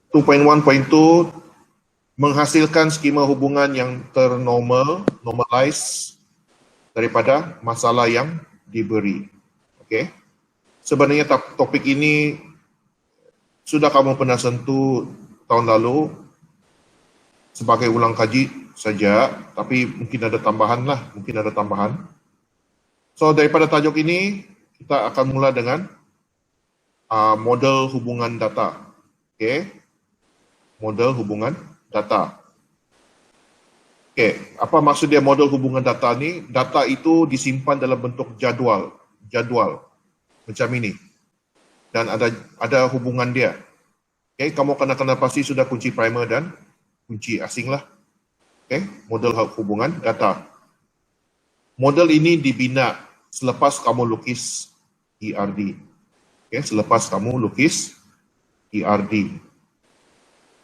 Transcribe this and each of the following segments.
2.1.2 menghasilkan skema hubungan yang normalize daripada masalah yang diberi. Okey. Sebenarnya topik ini sudah kamu pernah sentuh tahun lalu sebagai ulang kaji saja, tapi mungkin ada tambahan. So daripada tajuk ini kita akan mula dengan model hubungan data. Okey. Model hubungan data. Okey, apa maksud dia model hubungan data ni? Data itu disimpan dalam bentuk jadual macam ini. Dan ada hubungan dia. Okey, kamu kena pasti sudah kunci primer dan kunci asing lah. Okey, model hubungan data. Model ini dibina selepas kamu lukis ERD. Okey, selepas kamu lukis ERD.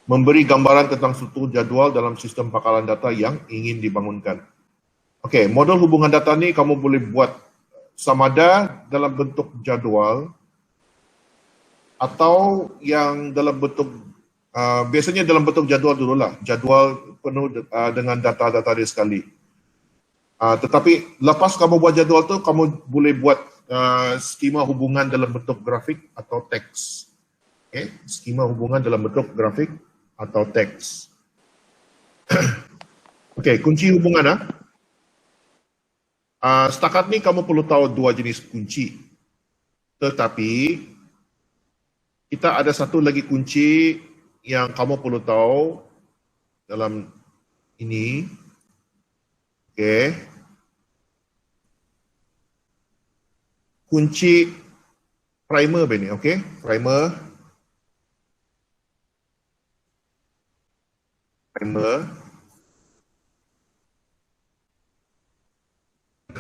Memberi gambaran tentang struktur jadual dalam sistem pangkalan data yang ingin dibangunkan. Okey, model hubungan data ni kamu boleh buat sama ada dalam bentuk jadual atau yang dalam bentuk biasanya dalam bentuk jadual dululah. Jadual penuh dengan data-data dia sekali. Tetapi lepas kamu buat jadual tu, kamu boleh buat skema hubungan dalam bentuk grafik atau teks. Okay? Skema hubungan dalam bentuk grafik atau teks. Okey, kunci hubungan. Setakat ni kamu perlu tahu dua jenis kunci. Tetapi kita ada satu lagi kunci yang kamu perlu tahu dalam ini. Okey. Kunci primer ini, okey? Primer.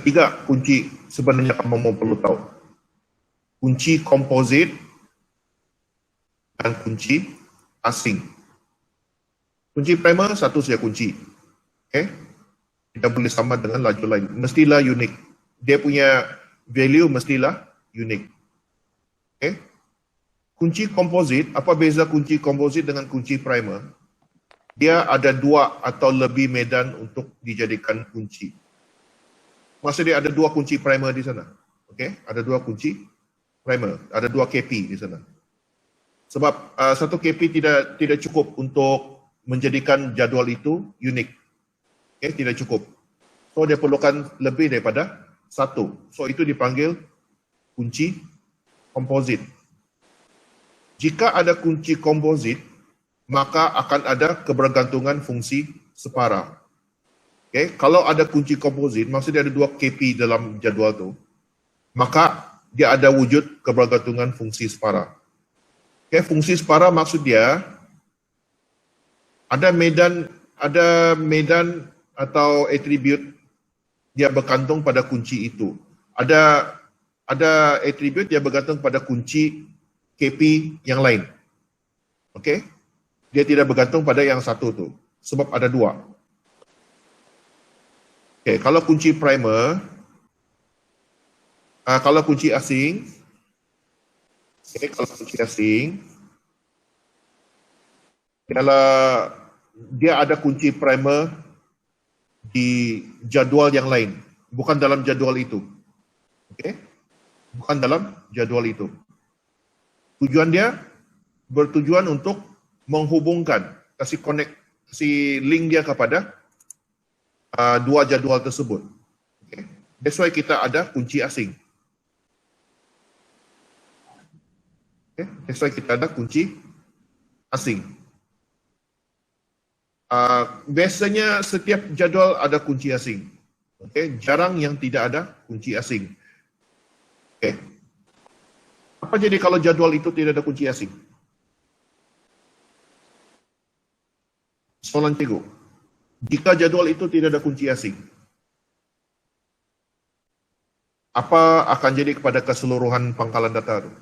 Tiga kunci sebenarnya kamu perlu tahu. Kunci komposit dan kunci asing. Kunci primer satu saja kunci. Okay? Tidak boleh sama dengan laju lain. Mestilah unik. Dia punya value mestilah unik. Okay? Kunci komposit, apa beza kunci komposit dengan kunci primer? Dia ada dua atau lebih medan untuk dijadikan kunci. Maksudnya ada dua kunci primer di sana. Okey, ada dua kunci primer, ada dua KP di sana. Sebab satu KP tidak cukup untuk menjadikan jadual itu unik. Okey, tidak cukup. So dia perlukan lebih daripada satu. So itu dipanggil kunci komposit. Jika ada kunci komposit, maka akan ada kebergantungan fungsi separa. Okay? Kalau ada kunci komposit, maksudnya ada dua KP dalam jadual tu, maka dia ada wujud kebergantungan fungsi separa. Okay? Fungsi separa maksud dia ada medan atau atribut dia bergantung pada kunci itu. Ada atribut dia bergantung pada kunci KP yang lain. Okey? Dia tidak bergantung pada yang satu tu. Sebab ada dua. Okay, kalau kunci primer, kalau kunci asing, kalau dia ada kunci primer di jadual yang lain, bukan dalam jadual itu. Okay? Bukan dalam jadual itu. Tujuan dia bertujuan untuk menghubungkan, kasih link dia kepada dua jadual tersebut. Okay. That's why kita ada kunci asing. Okay. That's why kita ada kunci asing. Biasanya setiap jadual ada kunci asing. Okay. Jarang yang tidak ada kunci asing. Okay. Apa jadi kalau jadual itu tidak ada kunci asing? Soalan cikgu. Jika jadual itu tidak ada kunci asing, apa akan jadi kepada keseluruhan pangkalan data itu?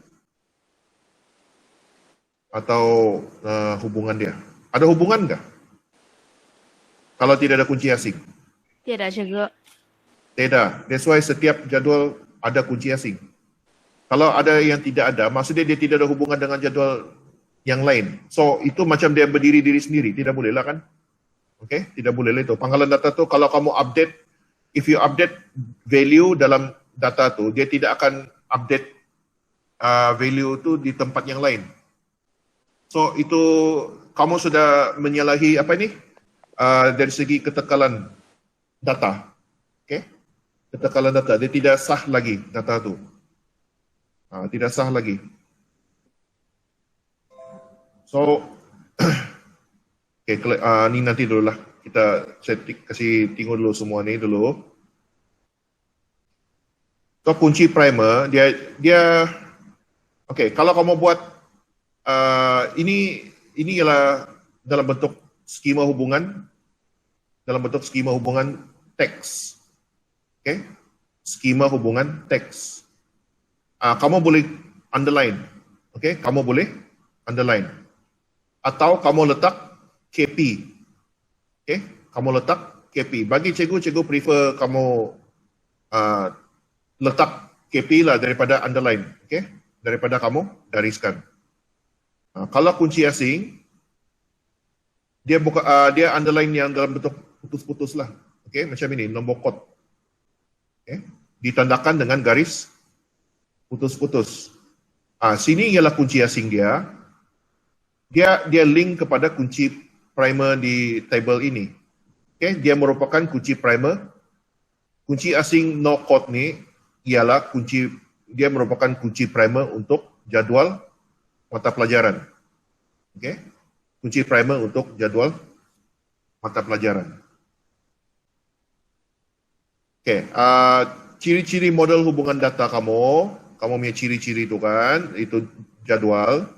Atau hubungan dia? Ada hubungan enggak? Kalau tidak ada kunci asing? Tidak juga. Tidak. That's why setiap jadual ada kunci asing. Kalau ada yang tidak ada, maksudnya dia tidak ada hubungan dengan jadual yang lain. So itu macam dia berdiri diri sendiri, tidak boleh lah kan? Okay, tidak boleh lah itu. Pangkalan data tu kalau kamu update, if you update value dalam data tu, dia tidak akan update value tu di tempat yang lain. So itu kamu sudah menyalahi apa ini? Dari segi ketekalan data. Okay? Ketekalan data, dia tidak sah lagi data tu. Tidak sah lagi. So, okay, ni nanti dulu lah. Saya kasih tengok dulu semua ni dulu. So, kunci primer, dia okay, kalau kamu buat, ini ialah dalam bentuk skema hubungan, teks. Okay? Skema hubungan teks. Kamu boleh underline. Okay? Kamu boleh underline. Atau kamu letak KP. Okay? Kamu letak KP. Bagi cikgu prefer kamu letak KP lah daripada underline. Okay? Daripada kamu gariskan. Kalau kunci asing, dia underline yang dalam bentuk putus-putus lah. Okay? Macam ini, nombor kod. Okay? Ditandakan dengan garis putus-putus. Sini ialah kunci asing dia. Dia link kepada kunci primer di table ini. Okay? Dia merupakan kunci primer. Kunci asing no code ni ialah dia merupakan kunci primer untuk jadual mata pelajaran. Okay? Kunci primer untuk jadual mata pelajaran. Okay. Ciri-ciri model hubungan data kamu punya ciri-ciri itu kan, itu jadwal.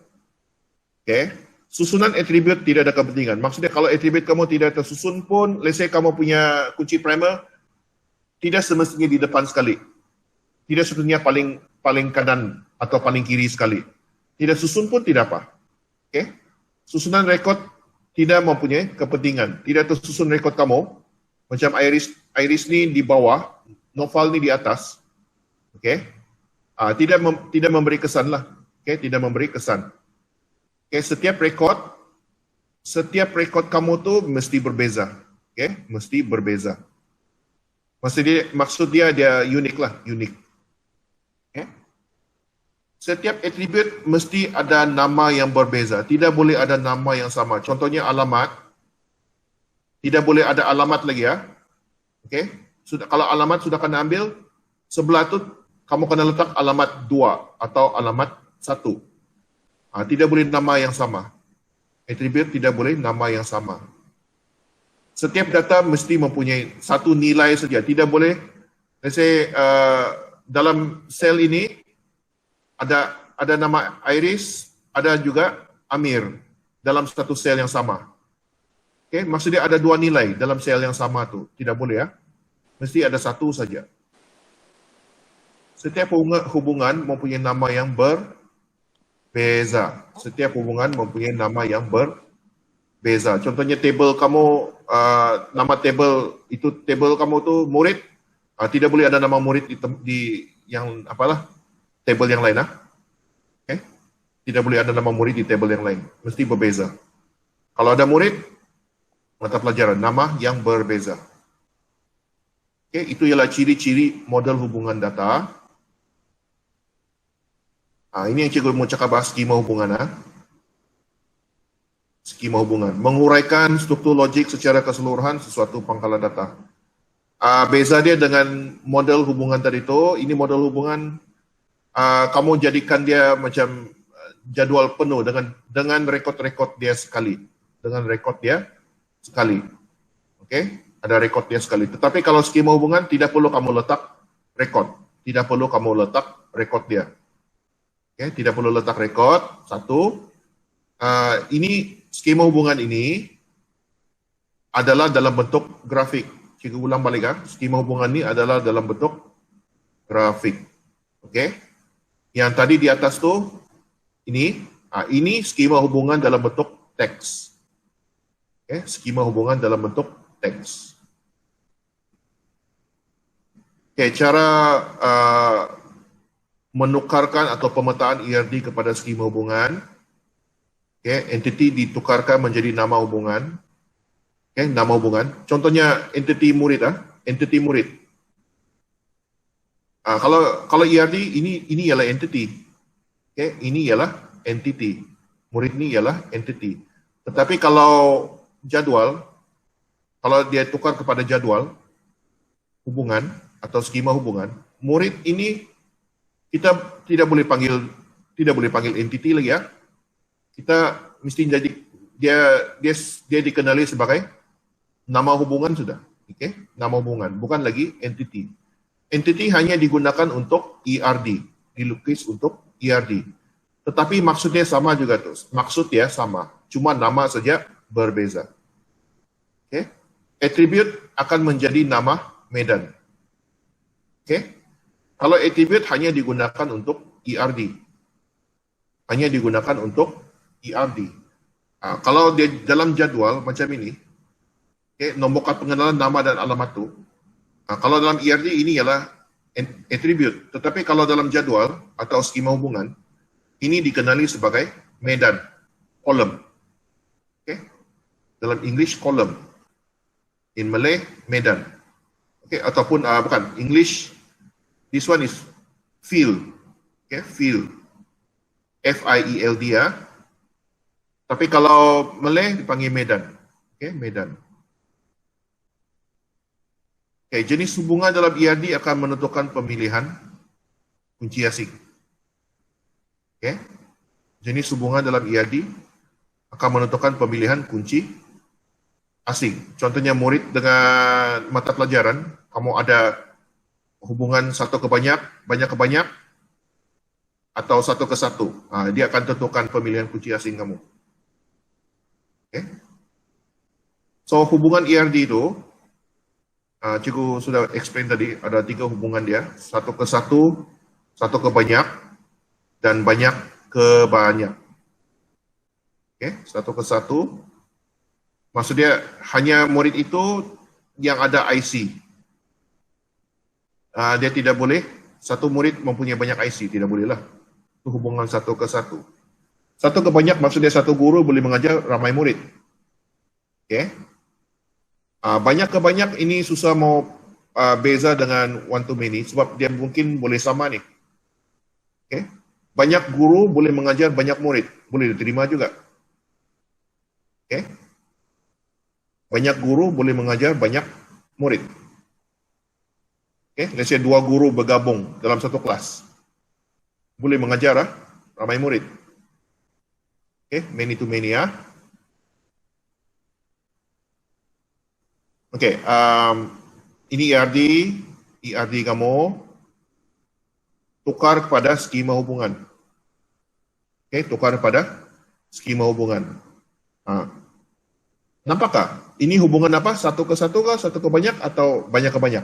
Okay. Susunan atribut tidak ada kepentingan. Maksudnya kalau atribut kamu tidak tersusun pun, let's say kamu punya kunci primer, tidak semestinya di depan sekali. Tidak semestinya paling kanan atau paling kiri sekali. Tidak susun pun tidak apa. Okay. Susunan rekod tidak mempunyai kepentingan. Tidak tersusun rekod kamu, macam Iris ni di bawah, Noval ni di atas. Okay. Tidak memberi kesan lah. Okay. Tidak memberi kesan. Okay. Setiap rekod kamu tu mesti berbeza. Okay. Mesti berbeza. Maksud dia unik lah. Unik. Okay. Setiap atribut mesti ada nama yang berbeza. Tidak boleh ada nama yang sama. Contohnya alamat. Tidak boleh ada alamat lagi ya. Okay. Kalau alamat sudah kena ambil, sebelah tu kamu kena letak alamat 2 atau alamat 1. Tidak boleh nama yang sama. Atribut tidak boleh nama yang sama. Setiap data mesti mempunyai satu nilai saja. Tidak boleh, let's say, dalam sel ini ada nama Iris, ada juga Amir dalam satu sel yang sama. Okay, maksudnya ada 2 nilai dalam sel yang sama tu. Tidak boleh ya. Mesti ada satu saja. Setiap hubungan mempunyai nama yang berbeza. Setiap hubungan mempunyai nama yang berbeza. Contohnya table kamu, nama table itu table kamu tu murid, tidak boleh ada nama murid di yang apalah table yang lain Okay? Tidak boleh ada nama murid di table yang lain. Mesti berbeza. Kalau ada murid, mata pelajaran, nama yang berbeza. Okay, itu ialah ciri-ciri model hubungan data. Ini yang cikgu mau cakap bahas skema hubungan. Skema hubungan. Menguraikan struktur logik secara keseluruhan sesuatu pangkalan data. Beza dia dengan model hubungan tadi itu, ini model hubungan, kamu jadikan dia macam jadual penuh dengan rekod-rekod dia sekali. Dengan rekod dia sekali. Okay? Ada rekod dia sekali. Tetapi kalau skema hubungan, tidak perlu kamu letak rekod. Tidak perlu kamu letak rekod dia. Okay? Tidak perlu letak rekod. Satu. Ini skema hubungan ini adalah dalam bentuk grafik. Cikgu ulang balik kan. Skema hubungan ini adalah dalam bentuk grafik. Okay? Yang tadi di atas tu, ini skema hubungan dalam bentuk teks. Okay? Skema hubungan dalam bentuk teks. Okay, cara menukarkan atau pemetaan ERD kepada skema hubungan. Okay, entiti ditukarkan menjadi nama hubungan. Okay, nama hubungan. Contohnya entiti murid, entiti murid. Kalau ERD ini ialah entiti. Okay, ini ialah entiti. Murid ini ialah entiti. Tetapi kalau jadwal, kalau dia tukar kepada jadwal hubungan atau skema hubungan, murid ini kita tidak boleh panggil entiti lagi ya. Kita mesti jadi dia dikenali sebagai nama hubungan sudah. Okay? Nama hubungan, bukan lagi entiti. Entiti hanya digunakan untuk ERD, dilukis untuk ERD. Tetapi maksudnya sama juga tuh. Maksud ya sama, cuma nama saja berbeza. Okay? Attribute akan menjadi nama medan. Okay? Kalau attribute hanya digunakan untuk ERD. Hanya digunakan untuk ERD. Kalau dia dalam jadwal macam ini, okay, nombor kad pengenalan nama dan alamat tu. Kalau dalam ERD ini ialah attribute. Tetapi kalau dalam jadwal atau skema hubungan, ini dikenali sebagai medan, column. Okay? Dalam English, column. In Malay, medan. Okay? Ataupun, bukan, English, this one is field. Okay? Field. F-I-E-L-D ya. Tapi kalau Malay dipanggil medan. Okay? Medan. Okay, jenis hubungan dalam ERD akan menentukan pemilihan kunci asing. Okay. Jenis hubungan dalam ERD akan menentukan pemilihan kunci asing. Contohnya murid dengan mata pelajaran, kamu ada hubungan satu ke banyak ke banyak, atau satu ke satu. Dia akan tentukan pemilihan kunci asing kamu. Okay. So hubungan ERD itu, cikgu sudah explain tadi, ada 3 hubungan dia, satu ke satu ke banyak, dan banyak ke banyak. Okay, satu ke satu, maksudnya hanya murid itu yang ada IC. Dia tidak boleh, satu murid mempunyai banyak IC, tidak boleh lah. Itu hubungan satu ke satu. Satu ke banyak maksudnya satu guru boleh mengajar ramai murid. Okay. Banyak ke banyak ini susah mau beza dengan one to many sebab dia mungkin boleh sama nih. Okay. Banyak guru boleh mengajar banyak murid, boleh diterima juga. Okay. Banyak guru boleh mengajar banyak murid. Okay. Let's say 2 guru bergabung dalam satu kelas, boleh mengajar ramai murid. Okay. Many to many ya. Okey, ini ERD kamu tukar kepada skema hubungan. Okey, tukar kepada skema hubungan. Nampakkah? Ini hubungan apa? Satu ke satu kah? Satu ke banyak atau banyak ke banyak?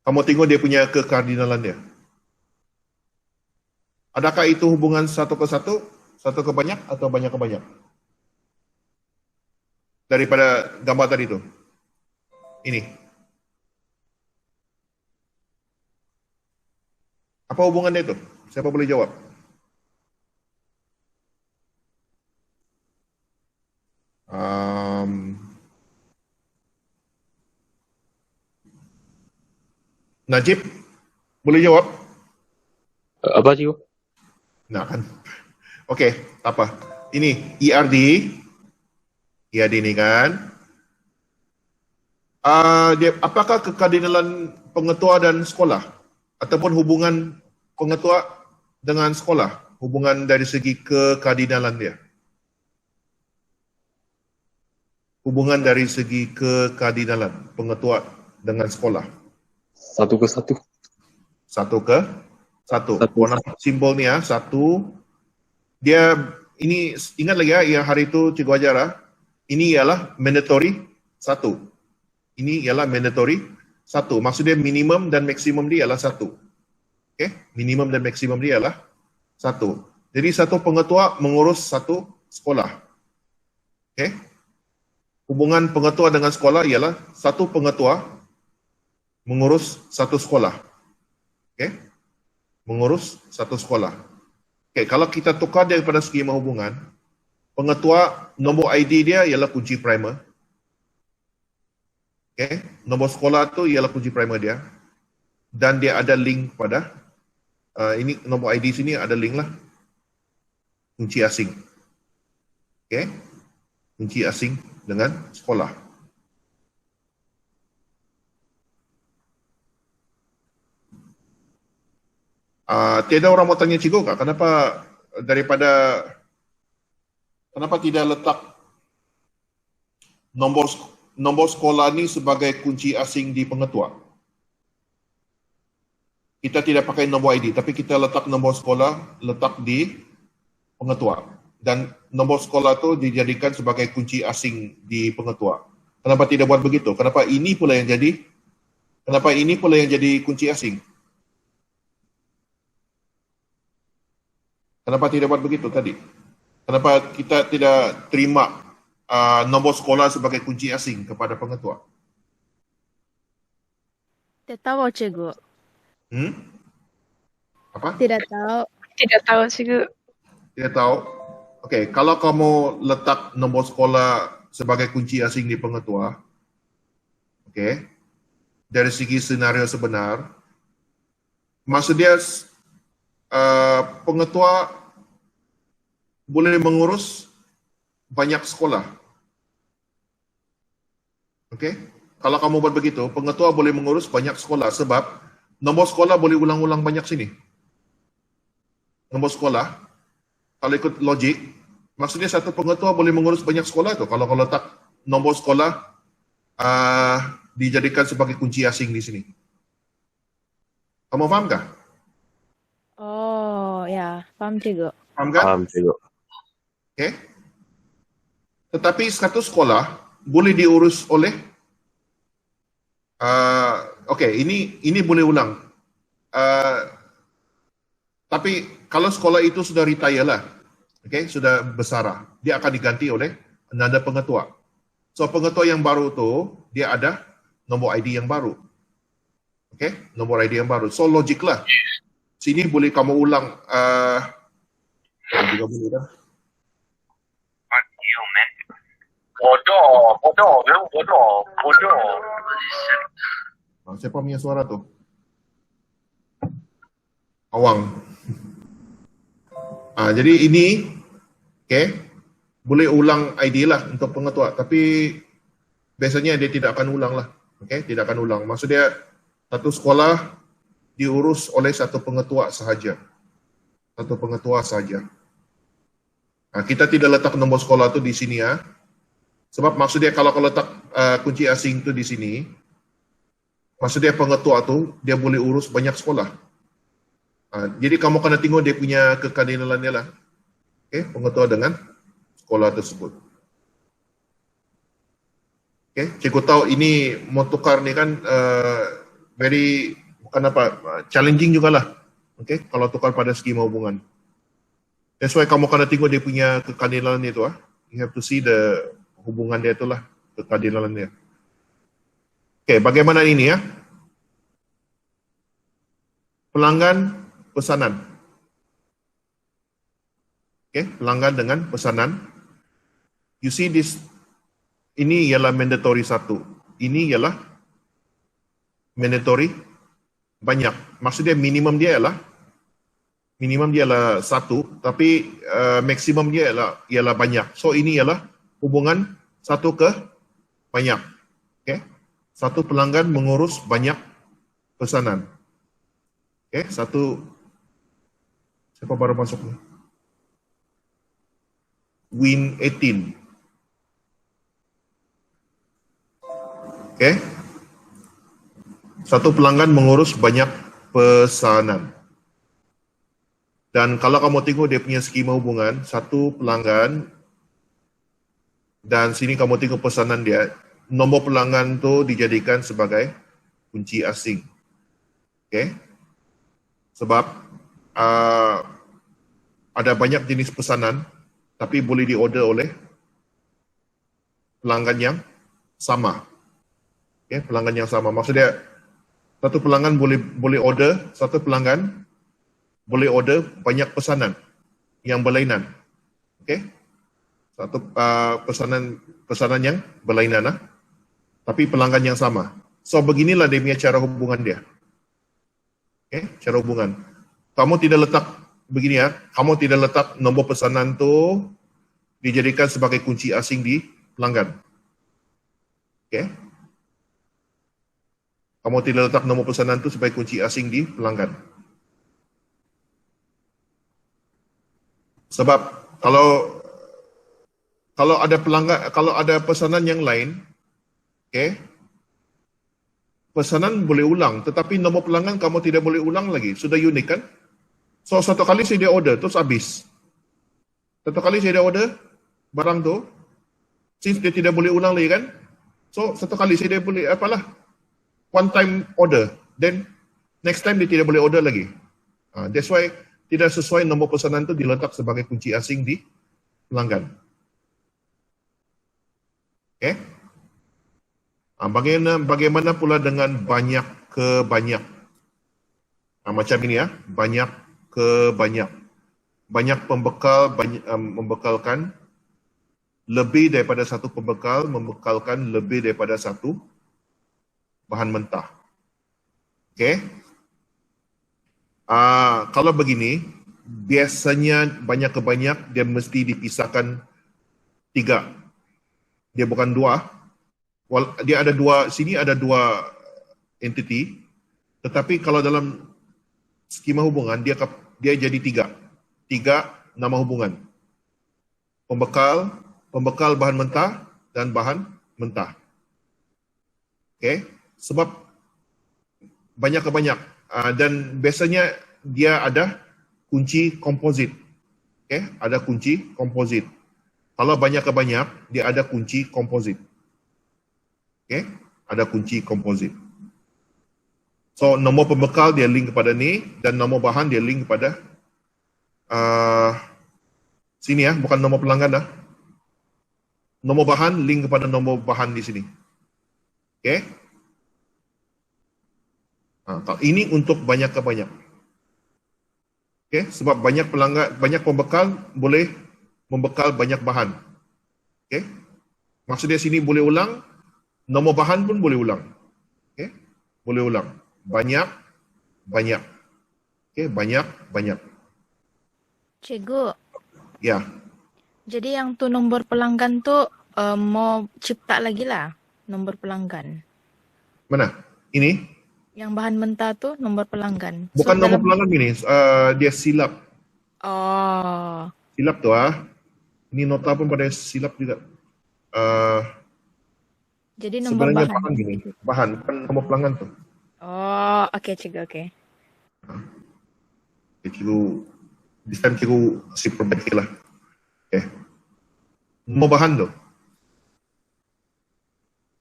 Kamu tengok dia punya kekardinalan dia. Adakah itu hubungan satu ke banyak atau banyak ke banyak? Daripada gambar tadi tu. Ini. Apa hubungan dia tu? Siapa boleh jawab? Najib, boleh jawab? Apa cikgu? Nah kan. Okey, tak apa. Ini ERD ni kan. Dia apakah kekardinalan pengetua dan sekolah ataupun hubungan pengetua dengan sekolah, hubungan dari segi kekardinalan dia. Hubungan dari segi kekardinalan pengetua dengan sekolah. Satu ke satu. Satu ke satu. Warna simbol ni satu. Dia ini ingat lagi yang hari itu cikgu ajar ini ialah mandatory 1. Ini ialah mandatory 1. Maksudnya minimum dan maksimum dia ialah 1. Okay? Minimum dan maksimum dia ialah 1. Jadi satu pengetua mengurus satu sekolah. Okay? Hubungan pengetua dengan sekolah ialah satu pengetua mengurus satu sekolah. Okay? Mengurus satu sekolah. Okay, kalau kita tukar daripada skema hubungan, pengetua nombor ID dia ialah kunci primer. Okay, nombor sekolah tu ialah kunci primer dia. Dan dia ada link pada, ini nombor ID sini ada link lah. Kunci asing. Okay, kunci asing dengan sekolah. Tiada orang mau tanya cikgu kak, kenapa tidak letak nombor sekolah ni sebagai kunci asing di pengetua? Kita tidak pakai nombor ID, tapi kita letak nombor sekolah letak di pengetua. Dan nombor sekolah tu dijadikan sebagai kunci asing di pengetua. Kenapa tidak buat begitu? Kenapa ini pula yang jadi kunci asing? Kenapa tidak buat begitu tadi? Kenapa kita tidak terima nombor sekolah sebagai kunci asing kepada pengetua? Tidak tahu, cikgu. Apa? Tidak tahu. Tidak tahu, cikgu. Tidak tahu. Okey, kalau kamu letak nombor sekolah sebagai kunci asing di pengetua, okey, dari segi senario sebenar, maksud dia pengetua boleh mengurus banyak sekolah. Okey? Kalau kamu buat begitu, pengetua boleh mengurus banyak sekolah sebab nombor sekolah boleh ulang-ulang banyak sini. Nombor sekolah, kalau ikut logik, maksudnya satu pengetua boleh mengurus banyak sekolah tu. Kalau letak nombor sekolah dijadikan sebagai kunci asing di sini. Kamu faham kah? Oh, ya. Paham, cikgu. Faham kan? Paham, cikgu. Okay. Tetapi satu sekolah boleh diurus oleh ini boleh ulang. Tapi kalau sekolah itu sudah retire lah, sudah besar, dia akan diganti oleh another pengetua. So pengetua yang baru tu dia ada nombor ID yang baru. Nombor ID yang baru. So logik lah. Sini boleh kamu ulang juga boleh dah. Bodoh, memang bodoh. Siapa punya suara tu? Awang. Jadi ini, boleh ulang ID lah untuk pengetua, tapi biasanya dia tidak akan ulang lah. Tidak akan ulang. Maksud dia, satu sekolah diurus oleh satu pengetua sahaja. Satu pengetua sahaja. Kita tidak letak nombor sekolah tu di sini ya. Sebab maksudnya kalau letak kunci asing tu di sini, maksudnya pengetua tu dia boleh urus banyak sekolah. Jadi kamu kena tengok dia punya kekardinalan dia lah. Pengetua dengan sekolah tersebut. Cikgu tahu ini mau tukar ni kan challenging jugalah. Kalau tukar pada skema hubungan. That's why kamu kena tengok dia punya kekardinalan dia tu. You have to see the hubungan dia itulah, kekardinalan dia. Bagaimana ini ya? Pelanggan pesanan. Pelanggan dengan pesanan. You see this, ini ialah mandatory satu. Ini ialah mandatory banyak. Maksudnya minimum dia ialah satu, tapi maksimum dia ialah banyak. So ini ialah hubungan satu ke banyak. Satu pelanggan mengurus banyak pesanan. Satu, siapa baru masuk ni? Win 18. Satu pelanggan mengurus banyak pesanan. Dan kalau kamu tengok dia punya skema hubungan, satu pelanggan, dan sini kamu tengok pesanan dia, nombor pelanggan tu dijadikan sebagai kunci asing. Sebab ada banyak jenis pesanan, tapi boleh diorder oleh pelanggan yang sama. Pelanggan yang sama. Maksudnya, satu pelanggan boleh order, satu pelanggan boleh order banyak pesanan. yang berlainan. Okey? Satu pesanan yang berlainan lah. Tapi pelanggan yang sama. So beginilah dia punya cara hubungan dia. Okey, cara hubungan. Kamu tidak letak begini ya, kamu tidak letak nombor pesanan tu dijadikan sebagai kunci asing di pelanggan. Okey. Kamu tidak letak nombor pesanan tu sebagai kunci asing di pelanggan. Sebab kalau ada pelanggan, kalau ada pesanan yang lain, okey, pesanan boleh ulang, tetapi nombor pelanggan kamu tidak boleh ulang lagi. Sudah unik kan? So, satu kali saya dia order, terus habis. Satu kali saya dia order barang tu, since dia tidak boleh ulang lagi kan? So, satu kali saya dia boleh, one time order. Then, next time dia tidak boleh order lagi. That's why, tidak sesuai nombor pesanan tu diletak sebagai kunci asing di pelanggan. Okay? Bagaimana pula dengan banyak ke banyak? Macam ini ya, banyak ke banyak. Banyak pembekal membekalkan lebih daripada satu pembekal, membekalkan lebih daripada satu bahan mentah. Okey. Kalau begini, biasanya banyak ke banyak dia mesti dipisahkan 3. Dia bukan 2. Dia ada 2, sini ada 2 entity, tetapi kalau dalam skema hubungan dia jadi 3 nama hubungan. Pembekal bahan mentah dan bahan mentah. Okey, sebab banyak ke banyak dan biasanya dia ada kunci komposit. Okey, ada kunci komposit. Kalau banyak ke banyak dia ada kunci komposit. Okey, ada kunci komposit. So, nombor pembekal dia link kepada ni dan nombor bahan dia link kepada sini ya, bukan nombor pelanggan dah. Nombor bahan link kepada nombor bahan di sini. Okey. Ini untuk banyak ke banyak. Okey, sebab banyak pelanggan, banyak pembekal boleh membekal banyak bahan. Okey. Maksudnya sini boleh ulang, nombor bahan pun boleh ulang. Okey. Boleh ulang. Banyak. Okey, banyak. Cikgu. Ya. Jadi yang tu nombor pelanggan tu mau cipta lagi lah nombor pelanggan. Mana? Ini? Yang bahan mentah tu nombor pelanggan. Bukan nombor pelanggan ini, dia silap. Oh. Silap tu Ini nota pun pada silap juga. Jadi nombor sebenarnya bahan. Bahan gini. Bahan, bukan nombor pelanggan tu. Oh, okey cikgu, okey. Cikgu, this time cikgu si perbaiki lah. Okay. Nombor bahan tu.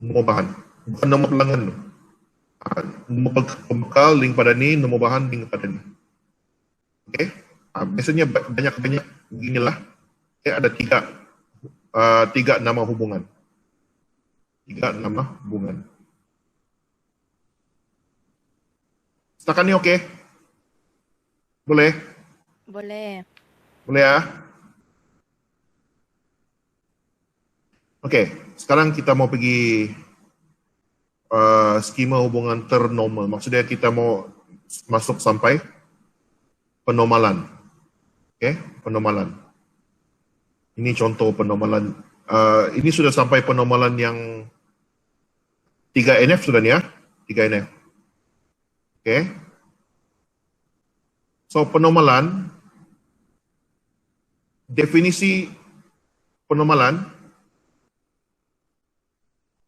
Nombor bahan. Bukan nombor pelanggan tu. Nombor pembekal link pada ni, nombor bahan link pada ni. Okay. Biasanya banyak beginilah. Okay, ada 3 nama hubungan. 3 nama hubungan. Setakat ni okey? Boleh? Boleh. Boleh ya? Okey, sekarang kita mau pergi skema hubungan ternormal. Maksudnya kita mau masuk sampai penormalan. Okey, penormalan. Ini contoh penormalan. Ini sudah sampai penormalan yang 3NF sudah ni ya? 3NF. Okey. So penormalan, definisi penormalan,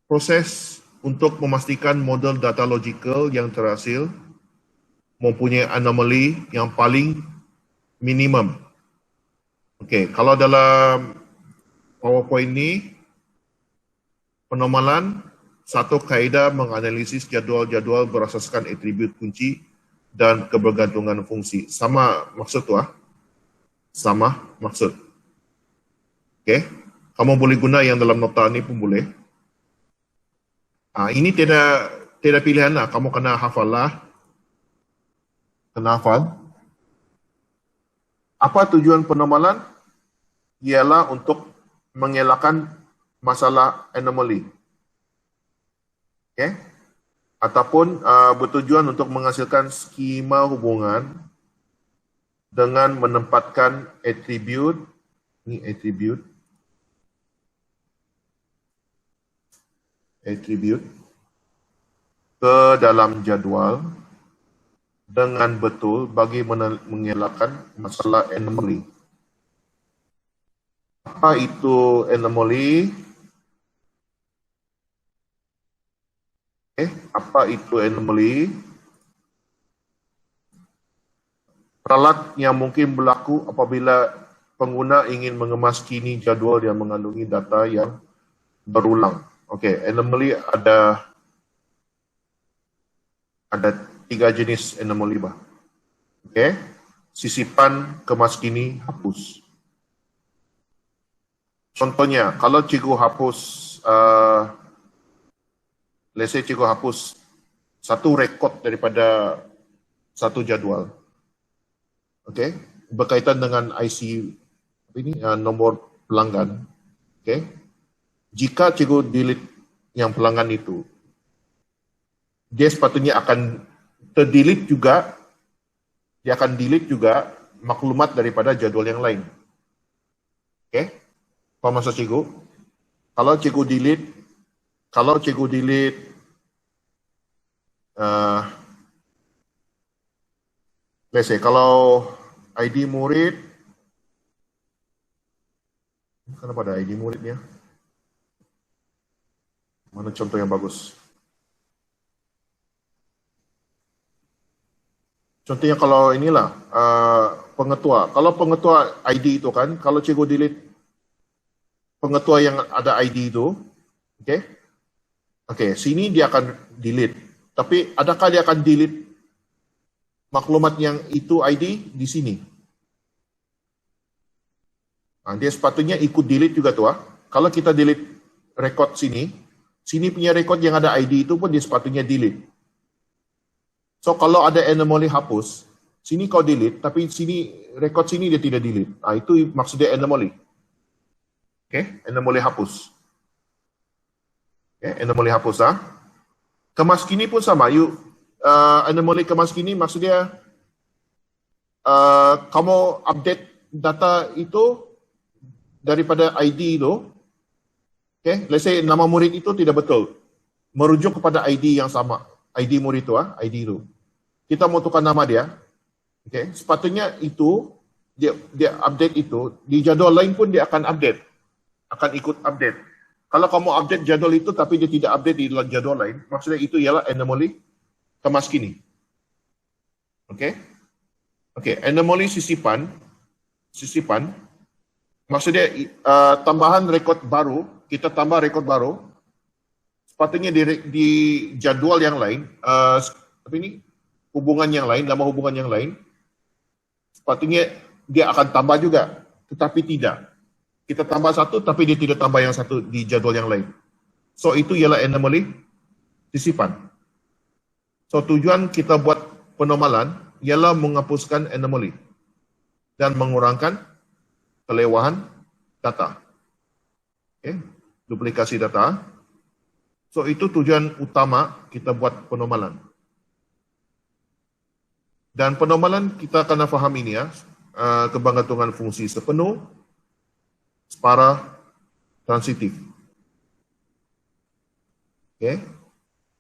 proses untuk memastikan model data logikal yang terhasil mempunyai anomali yang paling minimum. Okey, kalau dalam PowerPoint ni, penormalan satu kaedah menganalisis jadual-jadual berasaskan atribut kunci dan kebergantungan fungsi. Sama maksud tu Sama maksud. Okey, kamu boleh guna yang dalam nota ni pun boleh. Ini tidak pilihan lah. Kamu kena hafal lah. Kena hafal. Apa tujuan penormalan? Ialah untuk mengelakkan masalah anomaly. Okay? Ataupun bertujuan untuk menghasilkan skema hubungan dengan menempatkan atribut, ni atribut ke dalam jadual dengan betul bagi mengelakkan masalah anomaly. Apa itu anomaly? Apa itu anomaly? Peralat yang mungkin berlaku apabila pengguna ingin mengemaskini jadual yang mengandungi data yang berulang. Okey, anomaly ada 3 jenis anomaly bah. Okey, sisipan, kemaskini, hapus. Contohnya, kalau cikgu hapus, let's say cikgu hapus satu rekod daripada satu jadual. Okey, berkaitan dengan IC nombor pelanggan. Okey. Jika cikgu delete yang pelanggan itu, dia sepatutnya akan terdelete juga, dia akan delete juga maklumat daripada jadual yang lain. Okey. Apa maksud cikgu? Kalau cikgu delete let's say kalau ID murid, kenapa ada ID muridnya? Mana contoh yang bagus? Contohnya kalau inilah pengetua. Kalau pengetua ID itu kan, kalau cikgu delete pengetua yang ada ID itu, okey, sini dia akan delete. Tapi adakah dia akan delete maklumat yang itu ID di sini? Dia sepatutnya ikut delete juga tuh. Kalau kita delete rekod sini punya rekod yang ada ID itu pun dia sepatutnya delete. So kalau ada anomaly hapus, sini kau delete, tapi sini rekod sini dia tidak delete. Itu maksudnya anomaly. Anomaly hapus. Anomaly hapus. Kemaskini pun sama. Anomaly kemaskini maksudnya kamu update data itu daripada ID itu. Let's say nama murid itu tidak betul, merujuk kepada ID yang sama, ID murid itu, ID itu. Kita mau tukar nama dia, sepatutnya itu dia update itu di jadual lain pun dia akan update, akan ikut update. Kalau kamu update jadual itu tapi dia tidak update di dalam jadual lain, maksudnya itu ialah anomaly kemaskini. Anomaly sisipan maksudnya tambahan rekod baru, kita tambah rekod baru, sepatutnya di jadual yang lain, hubungan yang lain, nama hubungan yang lain, sepatutnya dia akan tambah juga, tetapi tidak. Kita tambah satu, tapi dia tidak tambah yang satu di jadual yang lain. So itu ialah anomaly sisipan. So tujuan kita buat penormalan ialah menghapuskan anomaly dan mengurangkan kelewahan data. Duplikasi data. So itu tujuan utama kita buat penormalan. Dan penormalan kita kena faham ini kebergantungan fungsi sepenuh, separa, transitif.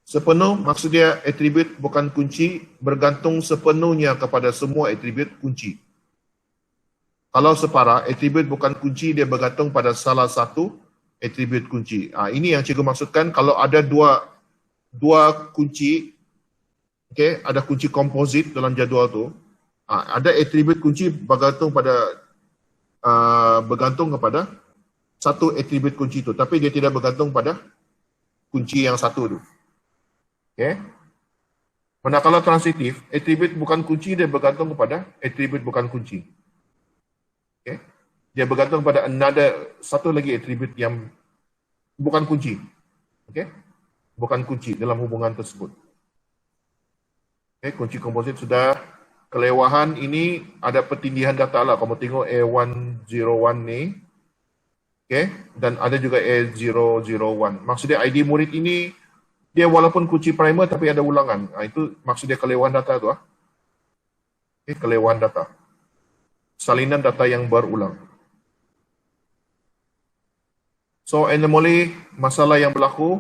Sepenuh maksudnya atribut bukan kunci, bergantung sepenuhnya kepada semua atribut kunci. Kalau separa, atribut bukan kunci, dia bergantung pada salah satu atribut kunci. Ini yang cikgu maksudkan kalau ada dua kunci, ada kunci komposit dalam jadual tu, ada atribut kunci bergantung kepada satu atribut kunci itu, tapi dia tidak bergantung pada kunci yang satu tu. Manakala transitif, atribut bukan kunci, dia bergantung kepada atribut bukan kunci. Dia bergantung pada satu lagi atribut yang bukan kunci. Bukan kunci dalam hubungan tersebut. Kunci komposit sudah, kelewahan ini ada pertindihan data lah. Kamu tengok A101 ni. Okay. Dan ada juga A001. Maksudnya ID murid ini, dia walaupun kunci primer tapi ada ulangan. Itu maksudnya kelewahan data tu. Okay, kelewahan data. Salinan data yang berulang. So, anomaly, masalah yang berlaku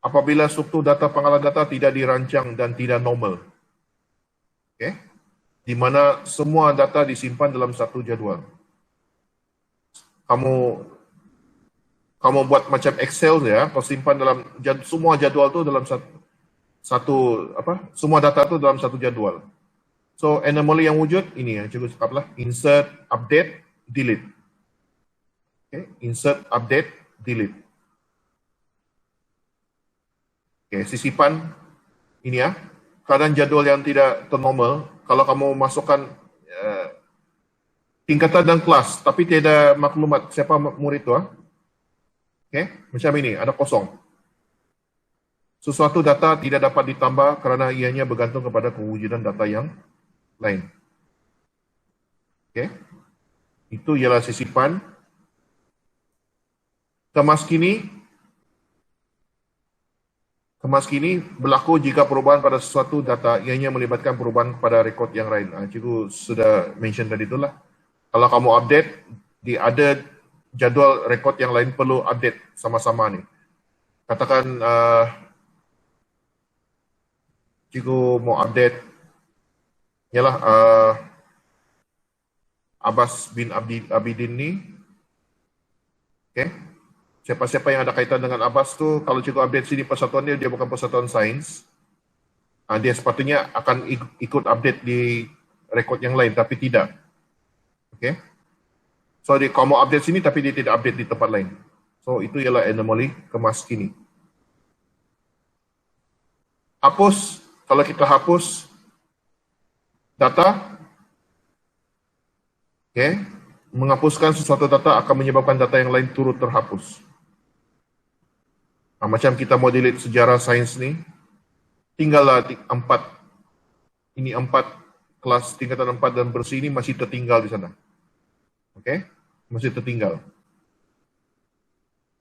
apabila struktur data pengalaman data tidak dirancang dan tidak normal. Okay. Di mana semua data disimpan dalam satu jadual. Kamu buat macam Excel ya, kau simpan dalam semua jadual tu dalam semua data tu dalam satu jadual. So anomaly yang wujud ini ya, cikgu cakap lah, insert, update, delete. Okay, insert, update, delete. Okay, sisipan ini ya. Keadaan jadual yang tidak normal, kalau kamu masukkan tingkatan dan kelas, tapi tiada maklumat siapa murid tu. Okay, macam ini, ada kosong. Sesuatu data tidak dapat ditambah kerana ianya bergantung kepada kewujudan data yang lain. Okay, itu ialah sisipan. Kemas kini berlaku jika perubahan pada sesuatu data ianya melibatkan perubahan pada rekod yang lain. Cikgu sudah mention tadi itulah. Kalau kamu update, di ada jadual rekod yang lain perlu update sama-sama ni. Katakan cikgu mau update ialah Abbas bin Abidin ni. Okay. Siapa-siapa yang ada kaitan dengan Abbas tu, kalau cikgu update sini persatuan dia bukan persatuan sains, dia sepatutnya akan ikut update di rekod yang lain, tapi tidak. Okay. So, kamu update sini, tapi dia tidak update di tempat lain. So, itu ialah anomaly kemas kini. Hapus, kalau kita hapus data, okay, menghapuskan sesuatu data akan menyebabkan data yang lain turut terhapus. Macam kita mau delete sejarah sains ni, tinggallah 4. Ini 4 kelas tingkatan 4 dan bersih ini masih tertinggal di sana. Okay? Masih tertinggal.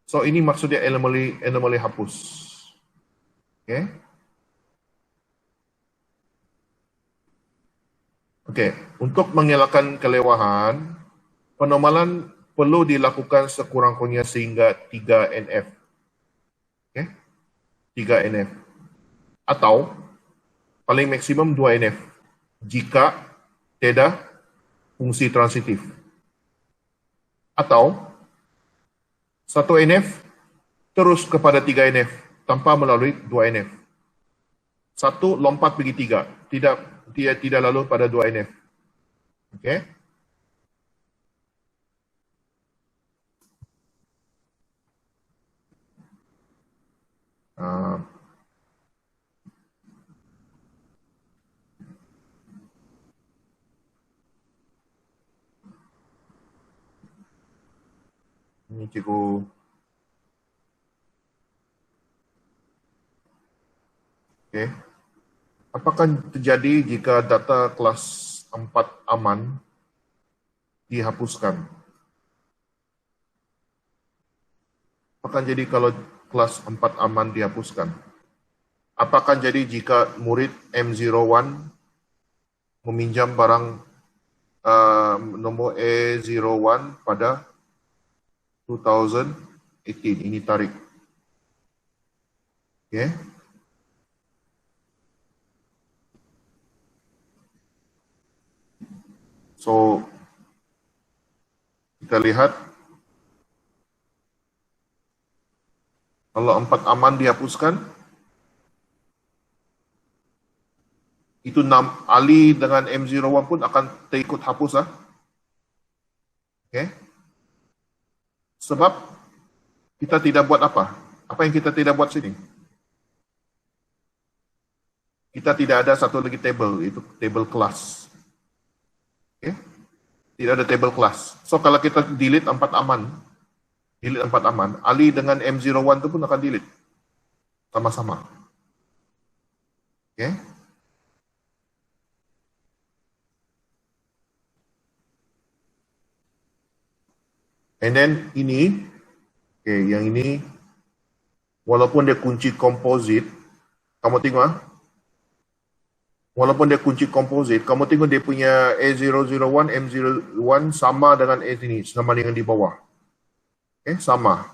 So ini maksudnya anomaly hapus. Okay? Okay, untuk mengelakkan kelewahan, penormalan perlu dilakukan sekurang-kurangnya sehingga 3 NF. Okay? 3 NF. Atau paling maksimum 2 NF jika tiada fungsi transitif. Atau 1 NF terus kepada 3 NF tanpa melalui 2 NF. 1 lompat pergi 3, tidak lalu pada 2 NF. Okay? Ini cikgu. Okay. Apakah terjadi jika data kelas 4 aman dihapuskan? Apakah jadi kalau kelas 4 aman dihapuskan? Apakah jadi jika murid M01 meminjam barang nombor A01 pada 2018? Ini tarik. Okay. So, kita lihat kalau 4 aman dihapuskan, itu Ali dengan M01 pun akan terikut hapus. Okay. Sebab kita tidak buat apa? Apa yang kita tidak buat sini? Kita tidak ada satu lagi table, itu table kelas. Okay. Tidak ada table kelas. So kalau kita delete 4 aman, Ali dengan M01 itu pun akan delete. Sama-sama. Okay. And then ini, yang ini, walaupun dia kunci komposit, kamu tengok walaupun dia kunci komposit, kamu tengok dia punya A001, M01 sama dengan A ini, sama dengan di bawah. Sama.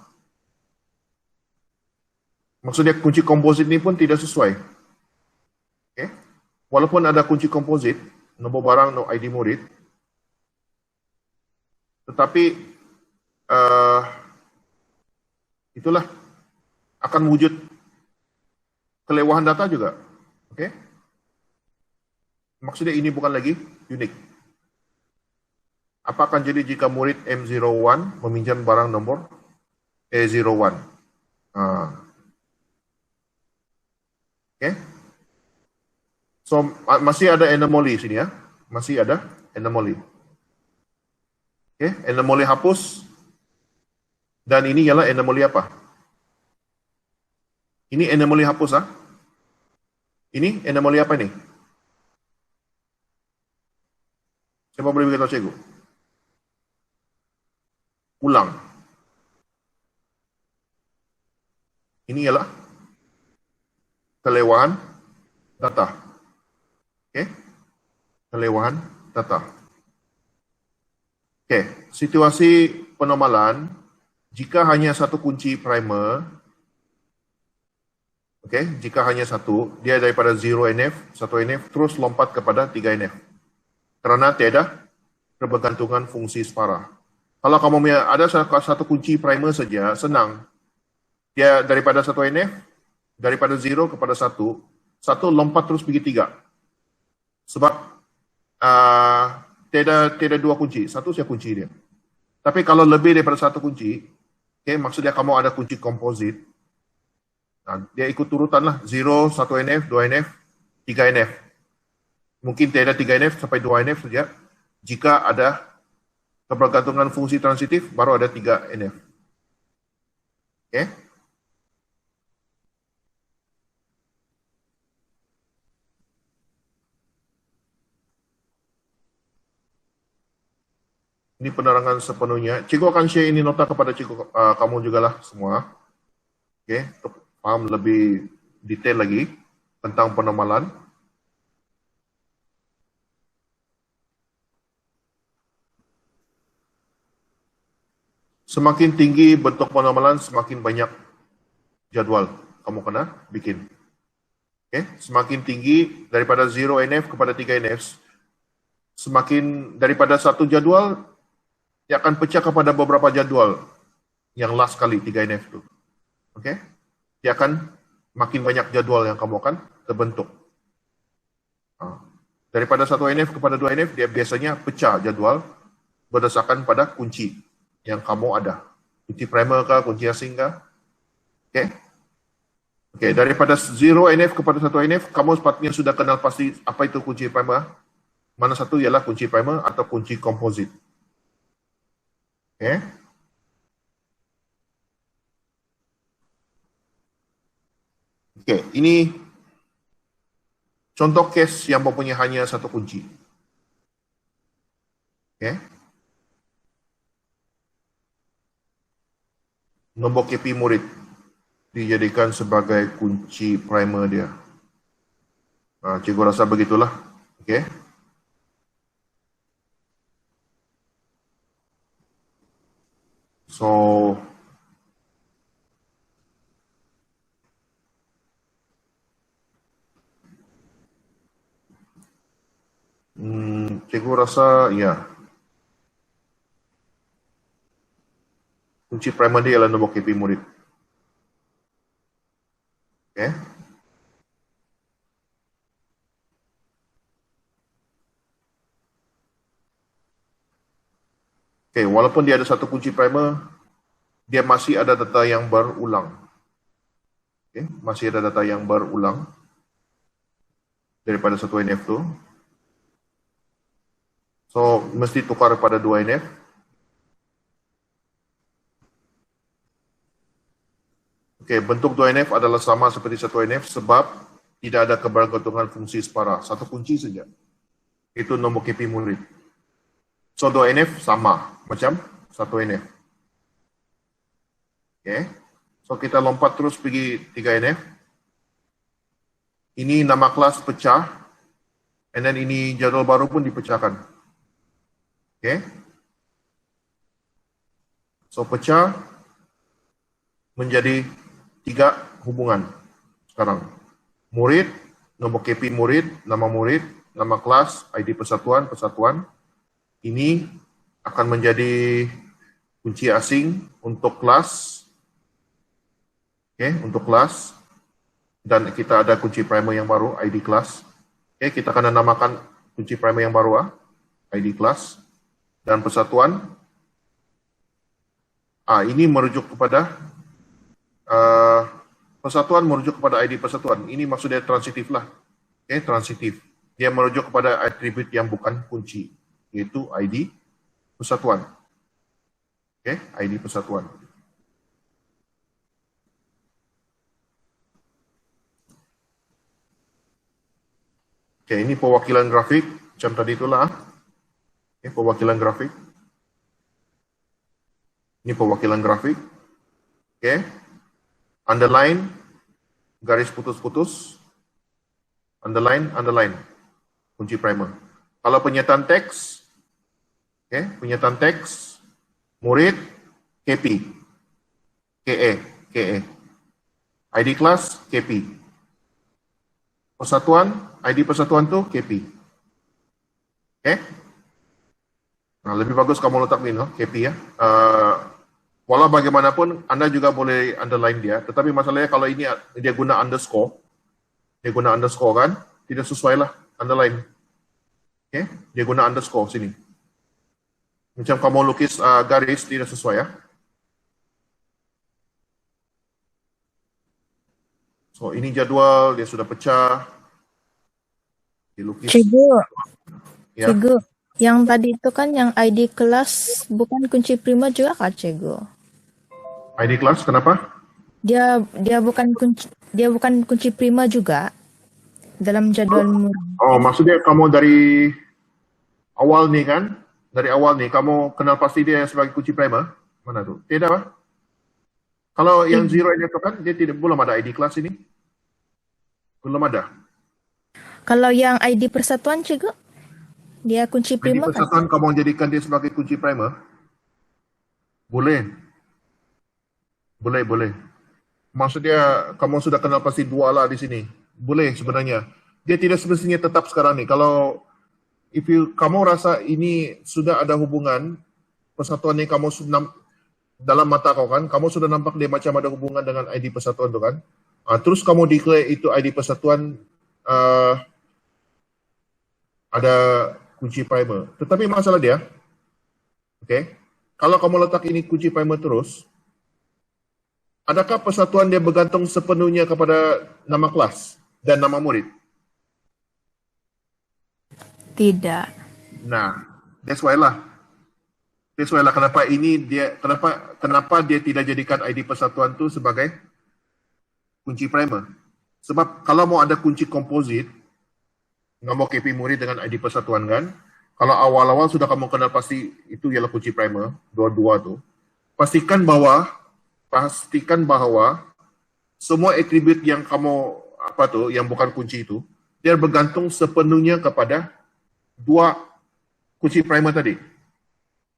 Maksudnya kunci komposit ni pun tidak sesuai. Walaupun ada kunci komposit, nombor barang, no ID murid, tetapi itulah akan wujud kelewahan data juga. Maksudnya ini bukan lagi unik. Apa akan jadi jika murid M01 meminjam barang nomor A01? So, masih ada anomaly sini ya. Masih ada anomaly. Anomaly hapus. Dan ini ialah anomaly apa? Ini anomaly hapus Ini anomaly apa ini? Siapa boleh beritahu cikgu? Ulang. Ini ialah kelewahan data. Kelewahan data. Situasi penormalan, jika hanya satu kunci primer, jika hanya satu, dia daripada 0NF, 1NF, terus lompat kepada 3NF. Kerana tiada kebergantungan fungsi separa. Kalau kamu ada satu kunci primer saja, senang. Dia daripada 1NF, daripada 0 kepada 1, 1 lompat terus pergi 3. Sebab tiada dua kunci, satu saja kunci dia. Tapi kalau lebih daripada satu kunci, maksudnya kamu ada kunci komposit, dia ikut turutan lah, 0, 1NF, 2NF, 3NF. Mungkin tiada 3NF sampai 2NF saja. Jika ada kebergantungan fungsi transitif, baru ada 3NF. Ini penerangan sepenuhnya. Cikgu akan share ini nota kepada cikgu kamu juga lah semua. Untuk paham lebih detail lagi tentang penormalan. Semakin tinggi bentuk penormalan, semakin banyak jadual kamu kena bikin. Semakin tinggi daripada 0NF kepada 3NF, semakin daripada satu jadual, dia akan pecah kepada beberapa jadual yang last kali 3NF itu. Dia akan makin banyak jadual yang kamu akan terbentuk. Daripada 1NF kepada 2NF, dia biasanya pecah jadual berdasarkan pada kunci yang kamu ada. Kunci primer kah, kunci asing kah? Daripada 0NF kepada 1NF, kamu sepatutnya sudah kenal pasti apa itu kunci primer. Mana satu ialah kunci primer atau kunci komposit. Ini contoh case yang mempunyai hanya satu kunci. Nombor KP murid dijadikan sebagai kunci primer dia. Cikgu rasa begitulah. So, cikgu rasa ya. Kunci primer dia adalah nombor KP murid. Walaupun dia ada satu kunci primer, dia masih ada data yang berulang. Masih ada data yang berulang daripada 1NF tu. So, mesti tukar pada 2NF. Bentuk 2NF adalah sama seperti 1NF sebab tidak ada kebergantungan fungsi separa. Satu kunci saja. Itu nombor KP murid. So, 2NF sama macam 1NF. Okay. So kita lompat terus pergi 3NF. Ini nama kelas pecah. And then ini jadual baru pun dipecahkan. Okay. So pecah menjadi 3 hubungan sekarang. Murid, nombor KP murid, nama kelas, ID persatuan. Ini akan menjadi kunci asing untuk kelas. Okay, untuk kelas. Dan kita ada kunci primer yang baru, ID kelas. Okay, kita akan namakan kunci primer yang baru, ID kelas. Dan persatuan. Ini merujuk kepada persatuan merujuk kepada ID persatuan. Ini maksudnya transitif lah. Okay, transitif. Dia merujuk kepada atribut yang bukan kunci, yaitu ID persatuan. Okay, ID persatuan. Okay, ini perwakilan grafik macam tadi itulah. Okay, perwakilan grafik. Ini perwakilan grafik. Okay. Underline, garis putus-putus. Underline. Kunci primer. Kalau penyertaan teks, okay, penyertaan teks, murid, KP, KE. ID kelas, KP. Persatuan, ID persatuan tu KP. Okay. Nah, lebih bagus kamu letak ni, no? KP ya. Walau bagaimanapun, Anda juga boleh underline dia. Tetapi masalahnya kalau ini dia guna underscore kan, tidak sesuai lah underline. Okay? Dia guna underscore sini. Macam kamu lukis garis, tidak sesuai ya. So, ini jadwal, dia sudah pecah. Dilukis. Cikgu, Ya. Cikgu, yang tadi itu kan yang ID kelas bukan kunci primer juga kah, Cikgu? ID kelas, kenapa? Dia bukan kunci primer juga dalam jadwal murid. Oh, maksudnya kamu dari awal nih kan? Dari awal nih, kamu kenal pasti dia sebagai kunci primer? Mana tuh? Tidak, apa? Kalau yang zero ini kan, dia belum ada ID kelas ini. Belum ada. Kalau yang ID persatuan, Cikgu, dia kunci ID primer kan? persatuan kamu jadikan dia sebagai kunci primer? Boleh. Maksudnya kamu sudah kenal pasti dua lah di sini. Boleh sebenarnya. Dia tidak semestinya tetap sekarang nih. Kalau kamu rasa ini sudah ada hubungan, persatuan ini kamu dalam mata kau kan, kamu sudah nampak dia macam ada hubungan dengan ID persatuan tu kan. Terus kamu declare itu ID persatuan ada kunci primer. Tetapi masalah dia, okay, kalau kamu letak ini kunci primer terus, adakah persatuan dia bergantung sepenuhnya kepada nama kelas dan nama murid? Tidak. Nah, that's why lah kenapa dia tidak jadikan ID persatuan tu sebagai kunci primer. Sebab kalau mau ada kunci komposit, nama KP murid dengan ID persatuan kan, kalau awal-awal sudah kamu kenal pasti itu ialah kunci primer, dua-dua tu. Pastikan bahwa semua atribut yang kamu yang bukan kunci itu, dia bergantung sepenuhnya kepada dua kunci primer tadi.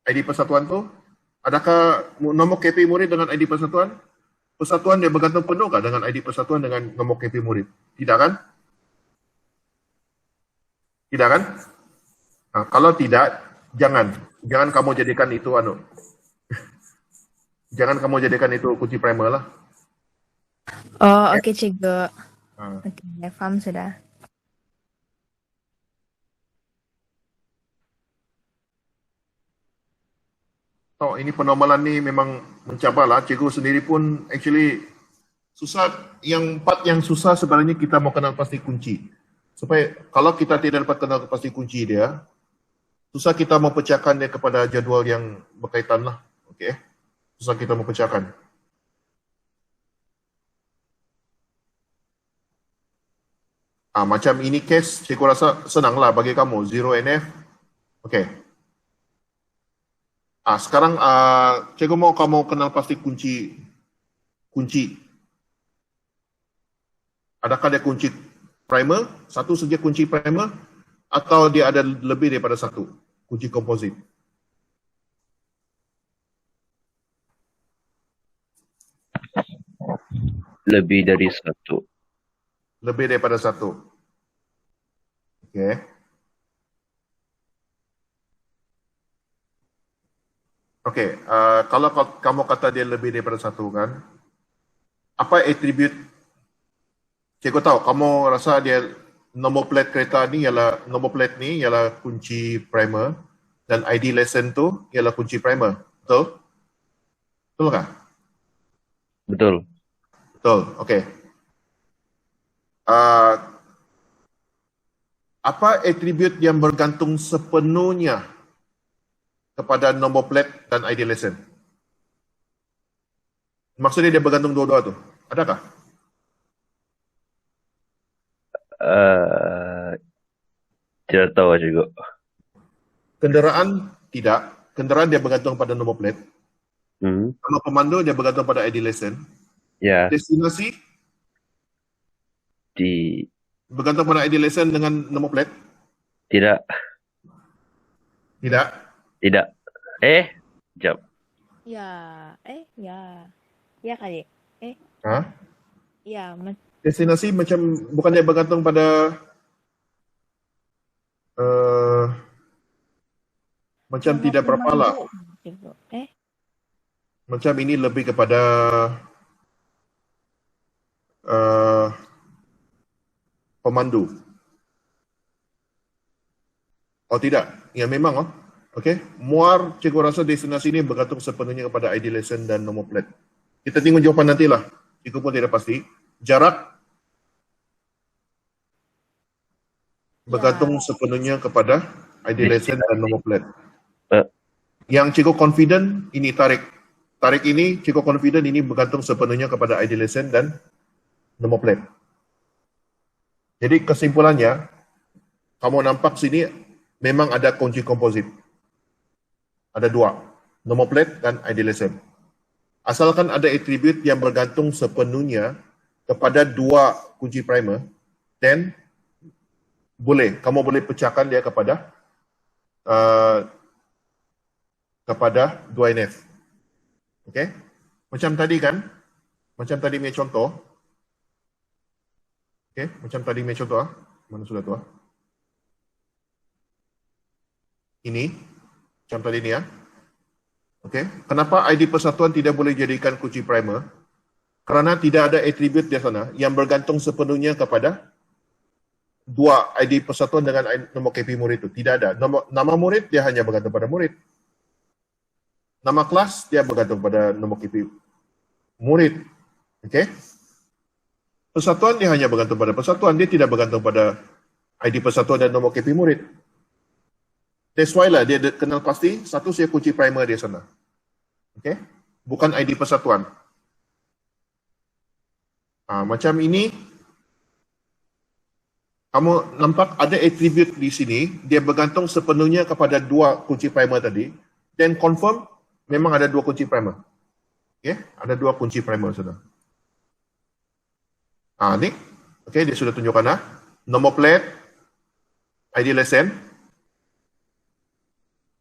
ID persatuan tu, adakah nombor KP murid dengan ID persatuan? Persatuan dia bergantung penuh kah dengan ID persatuan dengan nombor KP murid? Tidak kan? Tidak kan? Kalau tidak, jangan kamu jadikan itu jangan kamu jadikan itu kunci primer lah. Oh, oke, Cikgu. Oke, paham sudah. Oh, ini penormalan ni memang mencabar lah. Cikgu sendiri pun actually susah. Yang part yang susah sebenarnya kita mau kenal pasti kunci. Supaya kalau kita tidak dapat kenal pasti kunci dia, susah kita mau pecahkan dia kepada jadual yang berkaitan lah. Okay? Susah kita mau pecahkan. Macam ini case, cikgu rasa senang lah bagi kamu. 0NF. Okay. Sekarang cikgu mau kamu kenal pasti kunci kunci. Adakah dia kunci primer, satu saja kunci primer, atau dia ada lebih daripada satu kunci komposit? Lebih dari satu. Lebih daripada satu. Okey. Okey, kalau kamu kata dia lebih daripada satu kan, apa atribut? Cikgu tahu, kamu rasa dia nombor plate kereta ni ialah, nombor plate ni ialah kunci primer dan ID lesson tu ialah kunci primer. Betul? Betul kah? Betul. Betul, okey. Apa atribut yang bergantung sepenuhnya kepada nombor plate dan ID lesson? Maksudnya dia bergantung dua-dua tu. Adakah? Tidak tahu juga. Kenderaan tidak. Kenderaan dia bergantung pada nombor plate. Kalau pemandu dia bergantung pada ID lesson. Ya, Destinasi bergantung pada ID lesson dengan nombor plate? tidak. Tidak. Tidak. Jap. Ya, ya kali. Ha? Ya, Destinasi macam bukan dia bergantung pada macam nama tidak berapa lah. pemandu. Macam ini lebih kepada pemandu. Oh tidak, ya memang okey. Muar cikgu rasa destinasi ini bergantung sepenuhnya kepada ID lesson dan nombor plate. Kita tengok jawapan nantilah. Cikgu pun tidak pasti. Jarak bergantung sepenuhnya kepada ID lesson dan nombor plate. Yang cikgu confident ini tarik. Tarik ini cikgu confident ini bergantung sepenuhnya kepada ID lesson dan nombor plate. Jadi kesimpulannya, kamu nampak sini memang ada kunci komposit. Ada dua, nomor plate dan ID lesson. Asalkan ada atribut yang bergantung sepenuhnya kepada dua kunci primer, then kamu boleh pecahkan dia kepada 2NF. Okey? Macam tadi kan? Macam tadi punya contoh. Okey, macam tadi punya contoh Mana sudah tu Ini macam tadi ni Okey, kenapa ID persatuan tidak boleh jadikan kunci primer? Kerana tidak ada atribut di sana yang bergantung sepenuhnya kepada dua ID persatuan dengan nombor KP murid itu. Tidak ada. Nama murid dia hanya bergantung pada murid. Nama kelas dia bergantung pada nombor KP murid. Okey? Persatuan dia hanya bergantung pada persatuan, dia tidak bergantung pada ID persatuan dan nombor KP murid. That's why lah dia kenal pasti satu saya kunci primer dia sana. Okey? Bukan ID persatuan. Macam ini kamu nampak ada atribut di sini, dia bergantung sepenuhnya kepada dua kunci primer tadi, then confirm memang ada dua kunci primer. Okey, ada dua kunci primer sudah. Ni. Okey, dia sudah tunjukkan Nomor plate, ID lesson,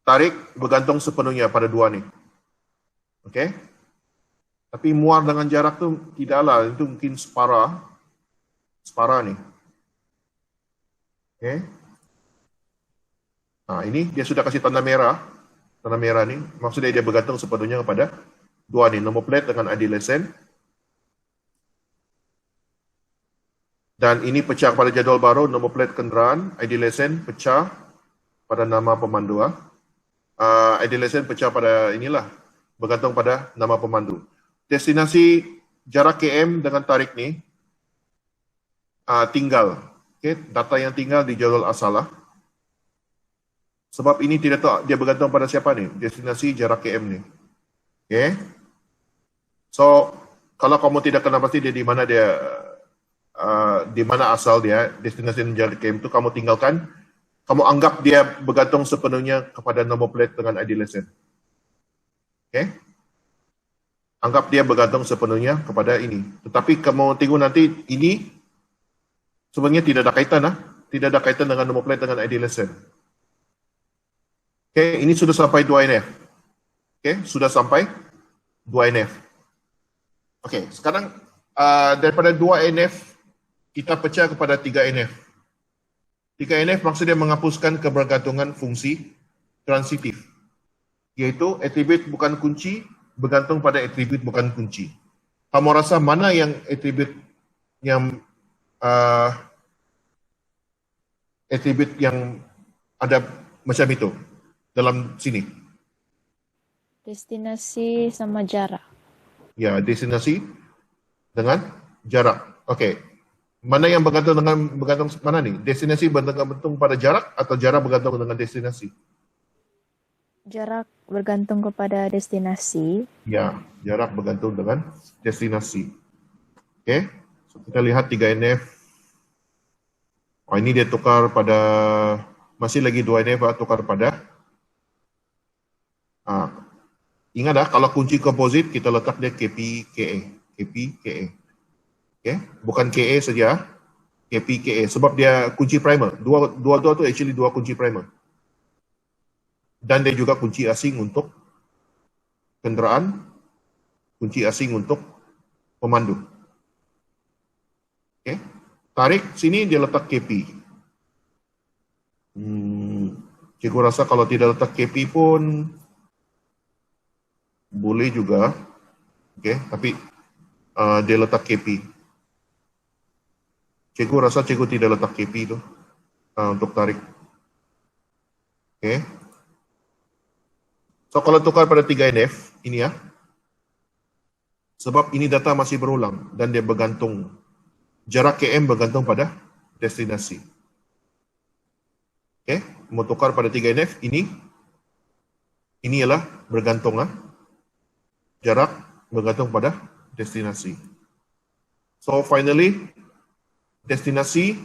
tarik bergantung sepenuhnya pada dua ni. Okey. Tapi muar dengan jarak tu tidaklah, itu mungkin separa ni. Okey. Ini dia sudah kasih tanda merah. Tanda merah ni maksudnya dia bergantung sepenuhnya kepada dua ni, nomor plate dengan ID lesson. Dan ini pecah pada jadual baru, nomor plate kenderaan, ID lesson pecah pada nama pemandu. ID lesson pecah pada inilah, bergantung pada nama pemandu. Destinasi jarak KM dengan tarik ni tinggal. Okay, data yang tinggal di jadual asal Sebab ini tidak tahu dia bergantung pada siapa ni, destinasi jarak KM ni. Okay. So, kalau kamu tidak kenal pasti dia di mana di mana asal dia, destinasi jarak KM tu kamu tinggalkan, kamu anggap dia bergantung sepenuhnya kepada nombor plate dengan ID lesson. Okay. anggap dia bergantung sepenuhnya kepada ini. Tetapi kamu tengok nanti ini sebenarnya tidak ada kaitan tidak ada kaitan dengan nombor plate dengan adolescent. Okey, ini sudah sampai 2NF. Okey, sudah sampai 2NF. Okey, sekarang daripada 2NF kita pecah kepada 3NF. 3NF maksudnya menghapuskan kebergantungan fungsi transitif, iaitu atribut bukan kunci bergantung pada atribut bukan kunci. Kamu rasa mana yang atribut yang ada macam itu dalam sini? Destinasi sama jarak. Ya, destinasi dengan jarak. Okey. Mana yang bergantung mana ni? Destinasi bergantung pada jarak atau jarak bergantung dengan destinasi? Jarak bergantung kepada destinasi. Ya, jarak bergantung dengan destinasi. Okey. So, kita lihat 3NF. Ini dia tukar pada, masih lagi 2NF tukar pada. Ingat kalau kunci komposit kita letak dia KP, KA. KP, KA. Okay. Bukan KA saja, KP, KA. Sebab dia kunci primer. Dua tu actually dua kunci primer. Dan dia juga kunci asing untuk kenderaan, kunci asing untuk pemandu. Okay. Tarik sini dia letak KP. Cikgu rasa kalau tidak letak KP pun boleh juga. Okay. Tapi dia letak KP. Cikgu rasa cikgu tidak letak KP tu untuk tarik. Okay. So kalau tukar pada 3NF, ini ya. Sebab ini data masih berulang dan dia bergantung. Jarak KM bergantung pada destinasi. Okay. Mau tukar pada 3NF, ini ialah bergantung. Jarak bergantung pada destinasi. So finally, destinasi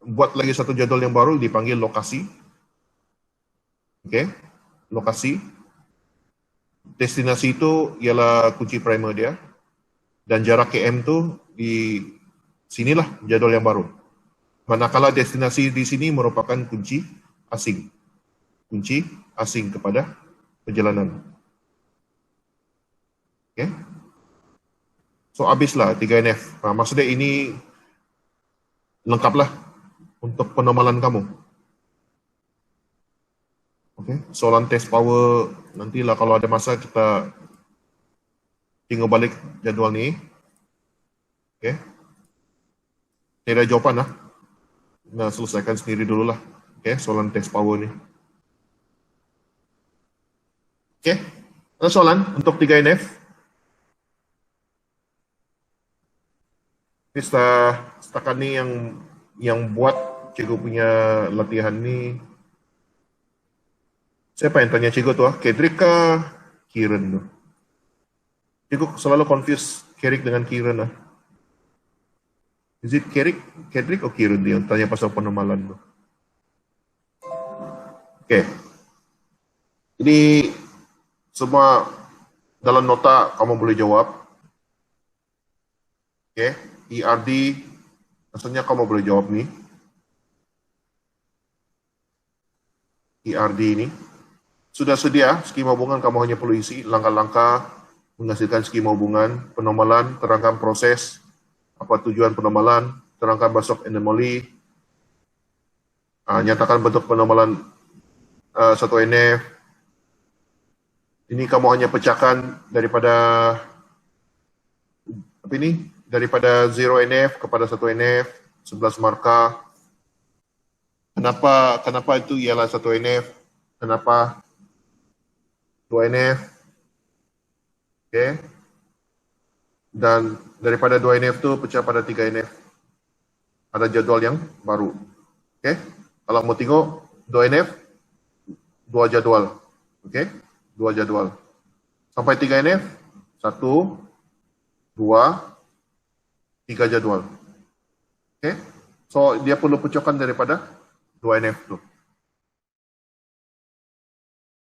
buat lagi satu jadual yang baru dipanggil lokasi. Okey, lokasi. Destinasi itu ialah kunci primer dia dan jarak KM tu di sinilah jadual yang baru. Manakala destinasi di sini merupakan kunci asing. Kunci asing kepada perjalanan. Okey. So habislah 3NF. Maksudnya ini lengkaplah untuk penormalan kamu. Okey, soalan test power nantilah kalau ada masa kita tengok balik jadual ni. Okey. Tidak ada jawapan lah. Nah, selesaikan sendiri dululah. Okey, soalan test power ni. Okey. Ada soalan untuk 3NF? Ini setakat ni yang buat cikgu punya latihan ni. Siapa yang tanya cikgu tu? Kedrick ke Kieran tu? Cikgu selalu confuse Kedrick dengan Kieran lah. Is it Kedrick atau Kieran dia yang tanya pasal penormalan tu? Okay. Ini semua dalam nota kamu boleh jawab. Okay. ERD, maksudnya kamu boleh jawab ni. ERD ini. Sudah sedia skema hubungan, kamu hanya perlu isi langkah-langkah menghasilkan skema hubungan, penormalan, terangkan proses, apa tujuan penormalan, terangkan Borsov anomaly, nyatakan bentuk penormalan 1NF. Ini kamu hanya pecahkan daripada apa ini? Daripada 0NF kepada 1NF, 11 markah. Kenapa itu ialah 1NF? Kenapa 2NF? Okay. Dan daripada 2NF itu pecah pada 3NF. Ada jadual yang baru. Okay. Kalau mau tengok 2NF, 2 jadual. Okay. 2 jadual. Sampai 3NF, 1, 2, 3 jadual. Okay. So dia perlu pecahkan daripada 2NF tu.